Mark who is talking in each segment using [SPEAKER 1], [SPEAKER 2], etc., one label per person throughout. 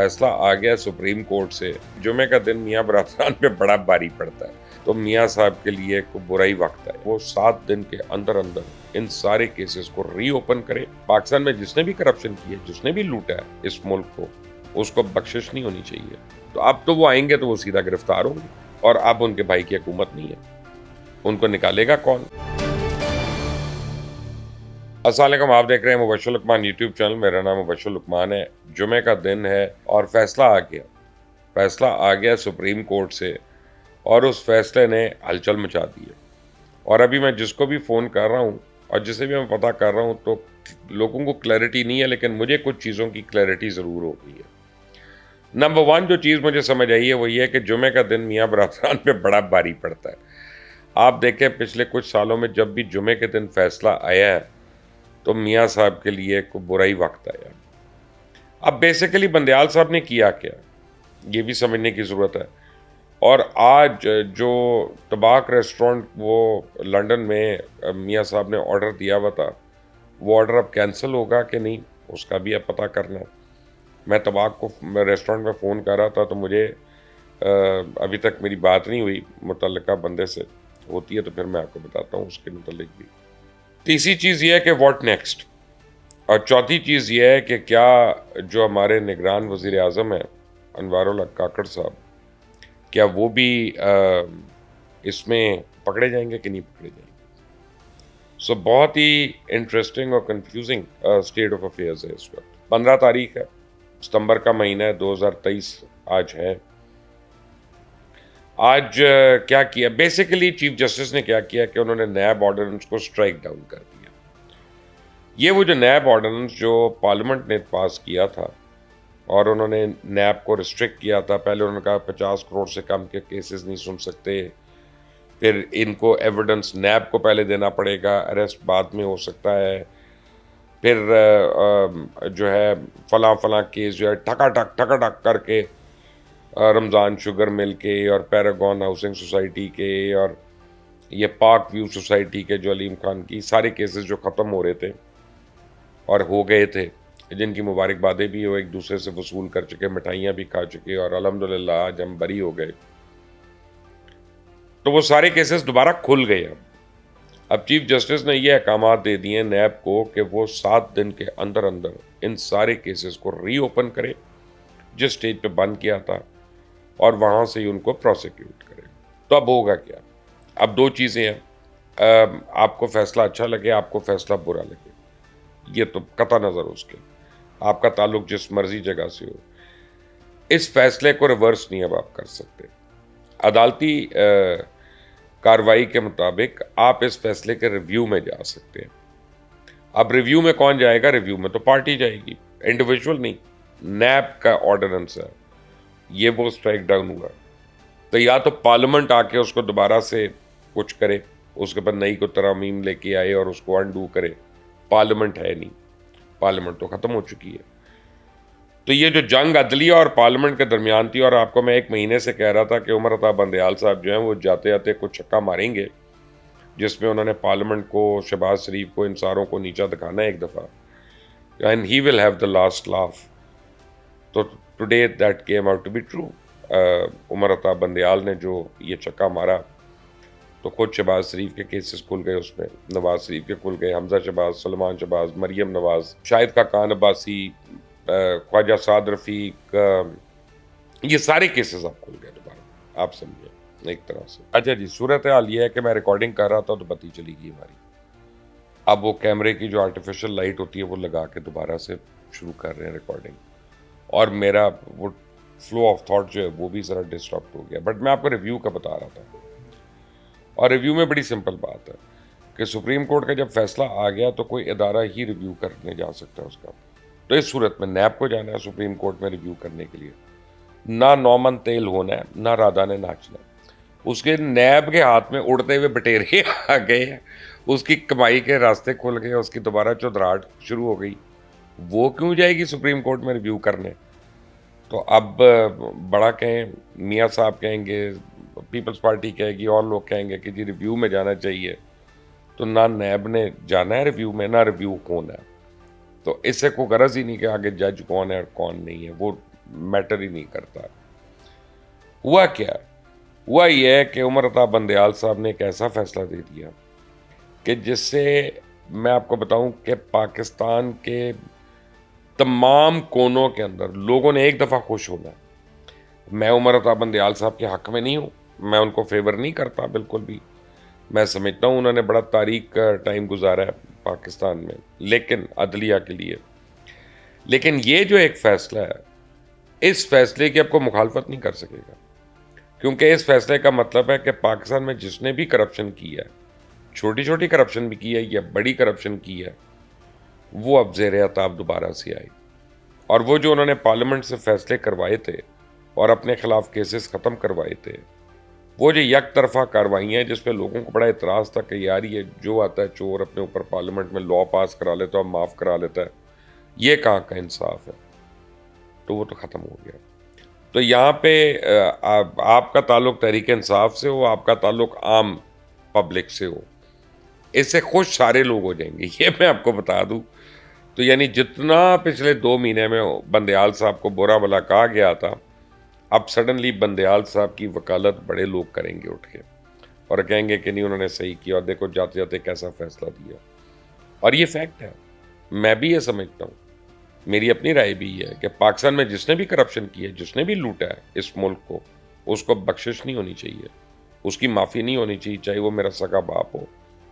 [SPEAKER 1] فیصلہ آ گیا supreme court سے. جمعے کا دن میاں برادران پہ بڑا بھاری پڑتا ہے, تو میاں صاحب کے لیے کوئی برا ہی وقت ہے. وہ 7 دن کے اندر ان سارے کیسز کو ری اوپن کرے. پاکستان میں جس نے بھی کرپشن کی ہے, جس نے بھی لوٹا ہے اس ملک کو, اس کو بخشش نہیں ہونی چاہیے. تو اب تو وہ آئیں گے تو وہ سیدھا گرفتار ہوں گے, اور اب ان کے بھائی کی حکومت نہیں ہے, ان کو نکالے گا کون؟ السلام علیکم, آپ دیکھ رہے ہیں مبشر لقمان یوٹیوب چینل. میرا نام مبشر لقمان ہے. جمعے کا دن ہے اور فیصلہ آ گیا سپریم کورٹ سے, اور اس فیصلے نے ہلچل مچا دی ہے. اور ابھی میں جس کو بھی فون کر رہا ہوں اور جسے بھی میں پتہ کر رہا ہوں تو لوگوں کو کلیئرٹی نہیں ہے, لیکن مجھے کچھ چیزوں کی کلیئرٹی ضرور ہو گئی ہے. نمبر 1 جو چیز مجھے سمجھ آئی ہے وہ یہ ہے کہ جمعے کا دن میاں برادران پہ بڑا بھاری پڑتا ہے. آپ دیکھیں پچھلے کچھ سالوں میں جب بھی جمعے کے دن فیصلہ آیا ہے تو میاں صاحب کے لیے کوئی برا ہی وقت آیا. اب بیسیکلی بندیال صاحب نے کیا کیا, یہ بھی سمجھنے کی ضرورت ہے. اور آج جو طباق ریسٹورنٹ وہ لنڈن میں میاں صاحب نے آرڈر دیا ہوا تھا, وہ آرڈر اب کینسل ہوگا کہ نہیں, اس کا بھی اب پتہ کرنا ہے. میں طباق کو ریسٹورنٹ میں فون کر رہا تھا تو مجھے ابھی تک میری بات نہیں ہوئی متعلقہ بندے سے. ہوتی ہے تو پھر میں آپ کو بتاتا ہوں اس کے متعلق بھی. تیسری چیز یہ ہے کہ واٹ نیکسٹ, اور چوتھی چیز یہ ہے کہ کیا جو ہمارے نگران وزیر اعظم ہیں انوار الحق کاکڑ صاحب, کیا وہ بھی اس میں پکڑے جائیں گے کہ نہیں پکڑے جائیں گے. سو بہت ہی انٹرسٹنگ اور کنفیوزنگ اسٹیٹ آف افیئرز ہے اس وقت. 15 تاریخ ہے, ستمبر کا مہینہ ہے, 2023 آج ہے. آج کیا کیا بیسیکلی چیف جسٹس نے کیا کیا کہ انہوں نے نیب آرڈیننس کو اسٹرائک ڈاؤن کر دیا. یہ وہ جو نیب آرڈیننس جو پارلیمنٹ نے پاس کیا تھا, اور انہوں نے نیب کو ریسٹرکٹ کیا تھا. پہلے انہوں نے کہا 50 کروڑ سے کم کے کیسز نہیں سن سکتے, پھر ان کو ایویڈنس نیب کو پہلے دینا پڑے گا, اریسٹ بعد میں ہو سکتا ہے, پھر جو ہے فلاں کیس جو ہے ٹھکا ٹھک کر کے رمضان شوگر مل کے اور پیراگون ہاؤسنگ سوسائٹی کے اور یہ پاک ویو سوسائٹی کے جو علیم خان کی سارے کیسز جو ختم ہو رہے تھے اور ہو گئے تھے, جن کی مبارکبادیں بھی وہ ایک دوسرے سے وصول کر چکے, مٹھائیاں بھی کھا چکے, اور الحمدللہ آج ہم بری ہو گئے. تو وہ سارے کیسز دوبارہ کھل گئے. اب چیف جسٹس نے یہ احکامات دے دیے نیب کو کہ وہ 7 دن کے اندر ان سارے کیسز کو ری اوپن کرے جس سٹیج پہ بند کیا تھا, اور وہاں سے ہی ان کو پروسیکیوٹ کرے. تو اب ہوگا کیا؟ اب 2 چیزیں ہیں, آپ کو فیصلہ اچھا لگے, آپ کو فیصلہ برا لگے, یہ تو قطع نظر اس کے, آپ کا تعلق جس مرضی جگہ سے ہو, اس فیصلے کو ریورس نہیں اب آپ کر سکتے. عدالتی کاروائی کے مطابق آپ اس فیصلے کے ریویو میں جا سکتے ہیں. اب ریویو میں کون جائے گا؟ ریویو میں تو پارٹی جائے گی, انڈیویجول نہیں. نیب کا آرڈیننس ہے, یہ وہ اسٹرائک ڈاؤن ہوا, تو یا تو پارلیمنٹ آ کے اس کو دوبارہ سے کچھ کرے, اس کے بعد نئی کو ترامیم لے کے آئے اور اس کو انڈو کرے. پارلیمنٹ ہے نہیں, پارلیمنٹ تو ختم ہو چکی ہے. تو یہ جو جنگ عدلیہ اور پارلیمنٹ کے درمیان تھی, اور آپ کو میں 1 مہینے سے کہہ رہا تھا کہ عمر عطا بندیال صاحب جو ہیں وہ جاتے جاتے کچھ چھکا ماریں گے, جس میں انہوں نے پارلیمنٹ کو, شہباز شریف کو, ان ساروں کو نیچا دکھانا ہے ایک دفعہ, and he will have the last laugh. تو today that came out to be true. Umar Ata Bandial نے جو یہ چھکا مارا تو خود شہباز شریف کے کیسز کھل گئے, اس میں نواز شریف کے کھل گئے, حمزہ شہباز, سلمان شہباز, مریم نواز, شاہد خاقان عباسی, خواجہ سعد رفیق, یہ سارے کیسز اب کھل گئے دوبارہ. آپ سمجھیں ایک طرح سے. اچھا جی, صورتحال یہ ہے کہ میں ریکارڈنگ کر رہا تھا تو بتی چلی گئی ہماری. اب وہ کیمرے کی جو آرٹیفیشل لائٹ ہوتی ہے وہ لگا کے دوبارہ سے شروع کر رہے ہیں ریکارڈنگ, اور میرا وہ فلو آف تھاٹ جو ہے وہ بھی ذرا ڈسٹرپٹ ہو گیا. بٹ میں آپ کو ریویو کا بتا رہا تھا, اور ریویو میں بڑی سمپل بات ہے کہ سپریم کورٹ کا جب فیصلہ آ گیا تو کوئی ادارہ ہی ریویو کرنے جا سکتا ہے اس کا. تو اس صورت میں نیب کو جانا ہے سپریم کورٹ میں ریویو کرنے کے لیے. نہ نومن تیل ہونا ہے, نہ رادھا نے ناچنا ہے. اس کے نیب کے ہاتھ میں اڑتے ہوئے بٹیرے آ گئے ہیں, اس کی کمائی کے راستے کھل گئے, اس کی دوبارہ چودراہٹ شروع ہو گئی. وہ کیوں جائے گی سپریم کورٹ میں ریویو کرنے؟ تو اب بڑا کہیں, میاں صاحب کہیں گے, پیپلز پارٹی کہے گی, اور لوگ کہیں گے کہ جی ریویو میں جانا چاہیے. تو نہ نیب نے جانا ہے ریویو میں, نہ ریویو ہونا ہے. تو اس سے کوئی غرض ہی نہیں کہ آگے جج کون ہے اور کون نہیں ہے. وہ میٹر ہی نہیں کرتا. ہوا کیا؟ ہوا یہ ہے کہ عمر عطا بندیال صاحب نے ایک ایسا فیصلہ دے دیا کہ جس سے میں آپ کو بتاؤں کہ پاکستان کے تمام کونوں کے اندر لوگوں نے ایک دفعہ خوش ہونا ہے. میں عمر عطا بندیال صاحب کے حق میں نہیں ہوں, میں ان کو فیور نہیں کرتا بالکل بھی. میں سمجھتا ہوں انہوں نے بڑا تاریخ کا ٹائم گزارا ہے پاکستان میں, لیکن عدلیہ کے لیے. لیکن یہ جو ایک فیصلہ ہے, اس فیصلے کی آپ کو مخالفت نہیں کر سکے گا, کیونکہ اس فیصلے کا مطلب ہے کہ پاکستان میں جس نے بھی کرپشن کی ہے, چھوٹی چھوٹی کرپشن بھی کی ہے یا بڑی کرپشن کی ہے, وہ اب زیر عتاب دوبارہ سے آئی. اور وہ جو انہوں نے پارلیمنٹ سے فیصلے کروائے تھے اور اپنے خلاف کیسز ختم کروائے تھے, وہ جو یک طرفہ کاروائیاں ہیں جس پہ لوگوں کو بڑا اعتراض تھا کہ یار یہ جو آتا ہے چور اپنے اوپر پارلیمنٹ میں لا پاس کرا لیتا ہے اور معاف کرا لیتا ہے, یہ کہاں کا انصاف ہے, تو وہ تو ختم ہو گیا. تو یہاں پہ آپ کا تعلق تحریک انصاف سے ہو, آپ کا تعلق عام پبلک سے ہو, اس سے خوش سارے لوگ ہو جائیں گے, یہ میں آپ کو بتا دوں. تو یعنی جتنا پچھلے 2 مہینے میں بندیال صاحب کو برا بھلا کہا گیا تھا, اب سڈنلی بندیال صاحب کی وکالت بڑے لوگ کریں گے اٹھ کے اور کہیں گے کہ نہیں انہوں نے صحیح کیا, اور دیکھو جاتے جاتے کیسا فیصلہ دیا. اور یہ فیکٹ ہے, میں بھی یہ سمجھتا ہوں, میری اپنی رائے بھی یہ ہے کہ پاکستان میں جس نے بھی کرپشن کی ہے, جس نے بھی لوٹا ہے اس ملک کو, اس کو بخشش نہیں ہونی چاہیے, اس کی معافی نہیں ہونی چاہیے, چاہے وہ میرا سگا باپ ہو,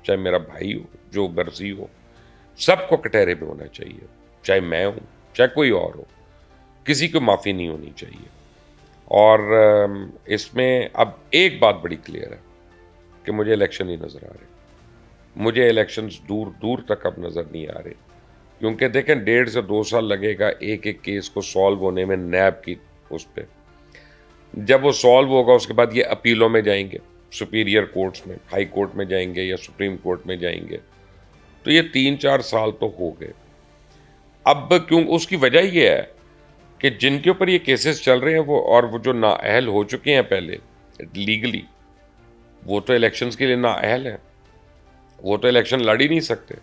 [SPEAKER 1] چاہے میرا بھائی ہو, جو برسی ہو, سب کو کٹہرے پہ ہونا چاہیے, چاہے میں ہوں چاہے کوئی اور ہو, کسی کو معافی نہیں ہونی چاہیے. اور اس میں اب ایک بات بڑی کلیئر ہے کہ مجھے الیکشن ہی نظر آ رہے, مجھے الیکشنز دور دور تک اب نظر نہیں آ رہے, کیونکہ دیکھیں 1.5 سے 2 سال لگے گا ایک ایک کیس کو سالو ہونے میں نیب کی اس پہ. جب وہ سالو ہوگا اس کے بعد یہ اپیلوں میں جائیں گے, سپیریئر کورٹس میں, ہائی کورٹ میں جائیں گے یا سپریم کورٹ میں جائیں گے, تو یہ 3-4 سال تو ہو گئے. اب کیوں, اس کی وجہ یہ ہے کہ جن کے اوپر یہ کیسز چل رہے ہیں وہ, اور وہ جو نااہل ہو چکے ہیں پہلے لیگلی, وہ تو الیکشنز کے لیے نااہل ہیں, وہ تو الیکشن لڑ ہی نہیں سکتے.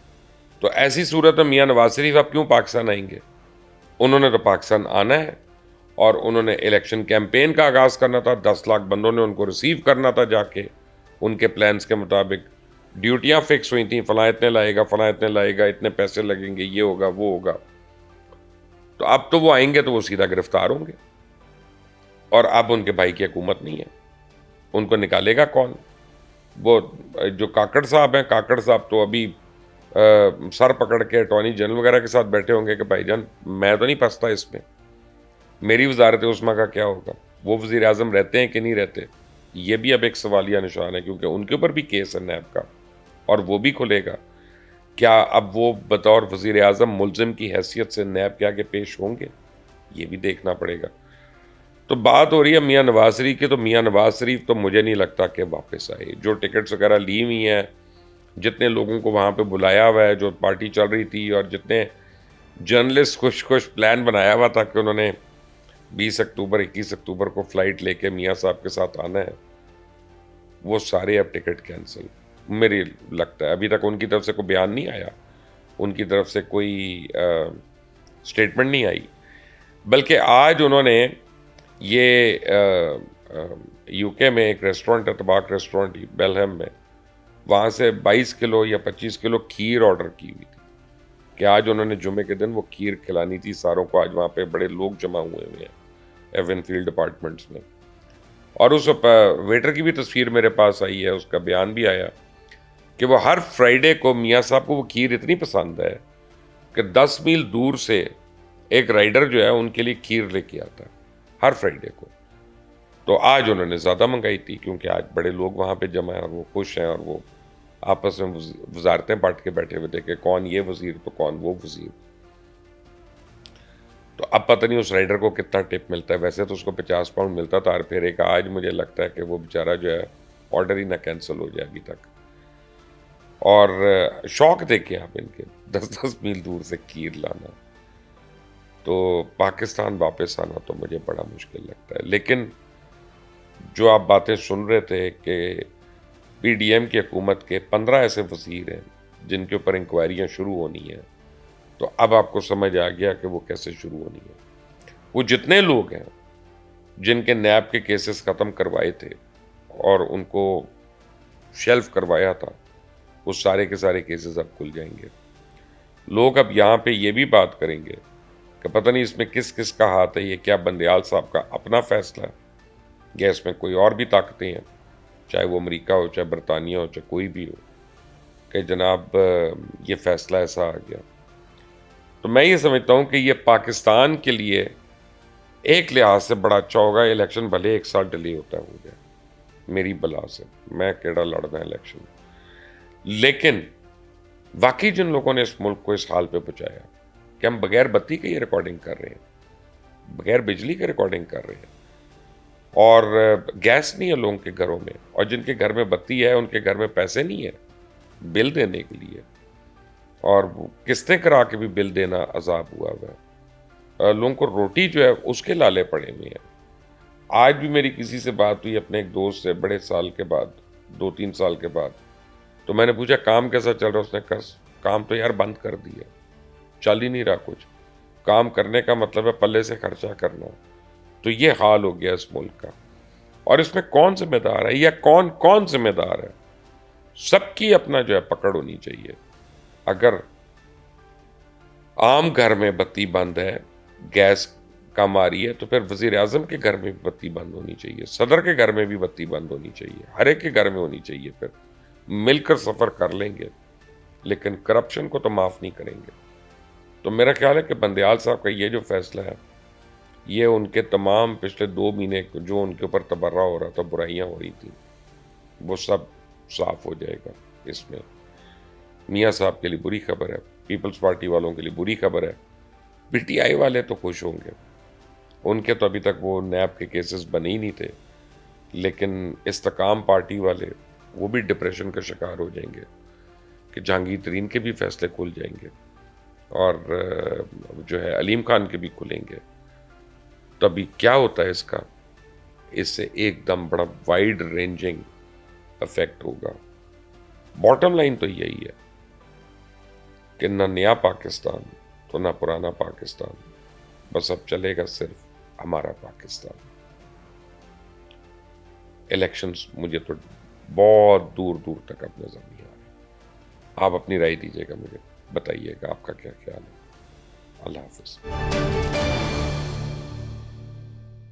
[SPEAKER 1] تو ایسی صورت میں میاں نواز شریف اب کیوں پاکستان آئیں گے؟ انہوں نے تو پاکستان آنا ہے, اور انہوں نے الیکشن کیمپین کا آغاز کرنا تھا, 10 لاکھ بندوں نے ان کو ریسیو کرنا تھا جا کے, ان کے پلانز کے مطابق ڈیوٹیاں فکس ہوئی تھیں, فلاں اتنے لائے گا, فلاں اتنے لائے گا, اتنے پیسے لگیں گے, یہ ہوگا وہ ہوگا. تو اب تو وہ آئیں گے تو وہ سیدھا گرفتار ہوں گے, اور اب ان کے بھائی کی حکومت نہیں ہے, ان کو نکالے گا کون؟ وہ جو کاکڑ صاحب ہیں, کاکڑ صاحب تو ابھی سر پکڑ کے اٹارنی جنرل وغیرہ کے ساتھ بیٹھے ہوں گے کہ بھائی جان میں تو نہیں پھنستا اس میں, میری وزارت عظمیٰ کا کیا ہوگا؟ وہ وزیر اعظم رہتے ہیں کہ نہیں رہتے, یہ بھی اب ایک سوالیہ نشان ہے, کیونکہ ان کے اوپر بھی کیس ہے نیب کا, اور وہ بھی کھلے گا. کیا اب وہ بطور وزیر اعظم ملزم کی حیثیت سے نیب کے آگے پیش ہوں گے؟ یہ بھی دیکھنا پڑے گا. تو بات ہو رہی ہے میاں نواز شریف کی, تو میاں نواز شریف تو مجھے نہیں لگتا کہ واپس آئے. جو ٹکٹس وغیرہ لی ہوئی ہیں, جتنے لوگوں کو وہاں پہ بلایا ہوا ہے, جو پارٹی چل رہی تھی, اور جتنے جرنلسٹ خوش پلان بنایا ہوا تھا کہ انہوں نے 20 اکتوبر 21 اکتوبر کو فلائٹ لے کے میاں صاحب کے ساتھ آنا ہے, وہ سارے اب ٹکٹ کینسل. میری لگتا ہے ابھی تک ان کی طرف سے کوئی بیان نہیں آیا, ان کی طرف سے کوئی سٹیٹمنٹ نہیں آئی, بلکہ آج انہوں نے یہ یو کے میں ایک ریسٹورنٹ ہے, طباق ریسٹورنٹ بیلہم میں, وہاں سے 22 کلو یا 25 کلو کھیر آرڈر کی ہوئی تھی کہ آج انہوں نے جمعے کے دن وہ کھیر کھلانی تھی ساروں کو. آج وہاں پہ بڑے لوگ جمع ہوئے ہیں ایون فیلڈ اپارٹمنٹس میں, اور اس ویٹر کی بھی تصویر میرے پاس آئی ہے, اس کا بیان بھی آیا کہ وہ ہر فرائیڈے کو میاں صاحب کو وہ کھیر اتنی پسند ہے کہ 10 میل دور سے ایک رائڈر جو ہے ان کے لیے کھیر لے کے آتا ہے ہر فرائیڈے کو. تو آج انہوں نے زیادہ منگائی تھی کیونکہ آج بڑے لوگ وہاں پہ جمع ہیں اور وہ خوش ہیں, اور وہ آپس میں وزارتیں بانٹ کے بیٹھے ہوئے تھے کہ کون یہ وزیر تو کون وہ وزیر. تو اب پتہ نہیں اس رائڈر کو کتنا ٹپ ملتا ہے, ویسے تو اس کو 50 پاؤنڈ ملتا تھا ہر پھیرے کا. آج مجھے لگتا ہے کہ وہ بیچارہ جو ہے آرڈر ہی نہ کینسل ہو جائے ابھی تک. اور شوق دیکھیں آپ ان کے, 10 میل دور سے کھیر لانا. تو پاکستان واپس آنا تو مجھے بڑا مشکل لگتا ہے. لیکن جو آپ باتیں سن رہے تھے کہ پی ڈی ایم کی حکومت کے 15 ایسے وزیر ہیں جن کے اوپر انکوائریاں شروع ہونی ہیں, تو اب آپ کو سمجھ آ گیا کہ وہ کیسے شروع ہونی ہے. وہ جتنے لوگ ہیں جن کے نیب کے کیسز ختم کروائے تھے اور ان کو شیلف کروایا تھا، وہ سارے کے سارے کیسز اب کھل جائیں گے. لوگ اب یہاں پہ یہ بھی بات کریں گے کہ پتہ نہیں اس میں کس کس کا ہاتھ ہے، یہ کیا بندیال صاحب کا اپنا فیصلہ ہے یا اس میں کوئی اور بھی طاقتیں ہیں، چاہے وہ امریکہ ہو، چاہے برطانیہ ہو، چاہے کوئی بھی ہو، کہ جناب یہ فیصلہ ایسا آ گیا. تو میں یہ سمجھتا ہوں کہ یہ پاکستان کے لیے ایک لحاظ سے بڑا اچھا ہوگا. الیکشن بھلے 1 سال ڈیلے ہوتا ہو جائے، میری بلا سے میں کیڑا لڑنا الیکشن، لیکن واقعی جن لوگوں نے اس ملک کو اس حال پہ پہنچایا کہ ہم بغیر بتی کے یہ ریکارڈنگ کر رہے ہیں، بغیر بجلی کے ریکارڈنگ کر رہے ہیں، اور گیس نہیں ہے لوگوں کے گھروں میں، اور جن کے گھر میں بتی ہے ان کے گھر میں پیسے نہیں ہے بل دینے کے لیے، اور قسطیں کرا کے بھی بل دینا عذاب ہوا ہوا ہے. لوگوں کو روٹی جو ہے اس کے لالے پڑے ہوئے ہیں. آج بھی میری کسی سے بات ہوئی اپنے ایک دوست سے بڑے سال کے بعد، 2-3 سال کے بعد، تو میں نے پوچھا کام کیسا چل رہا ہے؟ اس نے کہا کام تو یار بند کر دیا، چل ہی نہیں رہا کچھ. کام کرنے کا مطلب ہے پلے سے خرچہ کرنا. تو یہ حال ہو گیا اس ملک کا. اور اس میں کون ذمہ دار ہے یا کون ذمہ دار ہے؟ سب کی اپنا جو ہے پکڑ ہونی چاہیے. اگر عام گھر میں بتی بند ہے، گیس کم آ رہی ہے، تو پھر وزیر اعظم کے گھر میں بھی بتی بند ہونی چاہیے، صدر کے گھر میں بھی بتی بند ہونی چاہیے، ہر ایک کے گھر میں ہونی چاہیے. پھر مل کر سفر کر لیں گے، لیکن کرپشن کو تو معاف نہیں کریں گے. تو میرا خیال ہے کہ بندیال صاحب کا یہ جو فیصلہ ہے، یہ ان کے تمام پچھلے 2 مہینے جو ان کے اوپر تبرہ ہو رہا تھا، برائیاں ہو رہی تھیں، وہ سب صاف ہو جائے گا. اس میں میاں صاحب کے لیے بری خبر ہے، پیپلز پارٹی والوں کے لیے بری خبر ہے. پی ٹی آئی والے تو خوش ہوں گے، ان کے تو ابھی تک وہ نیب کے کیسز بنے ہی نہیں تھے، لیکن استقام پارٹی والے وہ بھی ڈپریشن کا شکار ہو جائیں گے کہ جہانگیر ترین کے بھی فیصلے کھل جائیں گے اور جو ہے علیم خان کے بھی کھلیں گے. تو ابھی کیا ہوتا ہے اس سے ایک دم بڑا وائڈ رینجنگ افیکٹ ہوگا. باٹم لائن تو یہی ہے کہ نہ نیا پاکستان تو نہ پرانا پاکستان، بس اب چلے گا صرف ہمارا پاکستان. الیکشنز مجھے تو بہت دور دور تک اب نظر نہیں آ رہے. آپ اپنی رائے دیجیے گا، مجھے بتائیے گا آپ کا کیا خیال ہے. اللہ حافظ.